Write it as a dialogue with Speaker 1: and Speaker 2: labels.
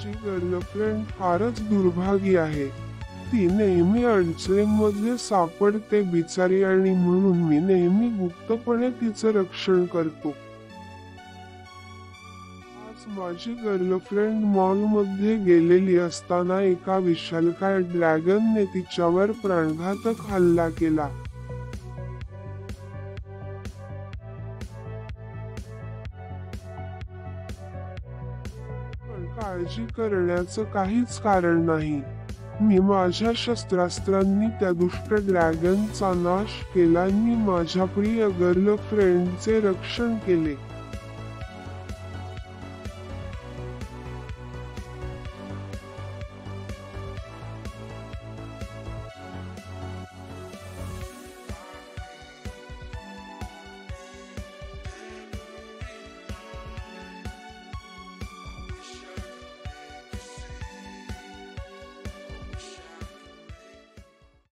Speaker 1: माझी गर्लफ्रेंड फारच दुर्भागी आहे. ती नेहमी अडचणींमध्ये सापडते बिचारी आणि म्हणून मी नेहमी गुप्तपणे तिचं रक्षण करतो. आज माझी गर्लफ्रेंड मॉलमध्ये गेलेली असताना एका विशालकाय ड्रॅगनने तिच्यावर प्राणघातक हल्ला केला. पण काळजी करण्याचं काहीच कारण नाही. मी माझ्या शस्त्रास्त्रांनी त्या दुष्ट ड्रॅगनचा नाश केला. मी माझ्या प्रिय गर्लफ्रेंडचे रक्षण केले.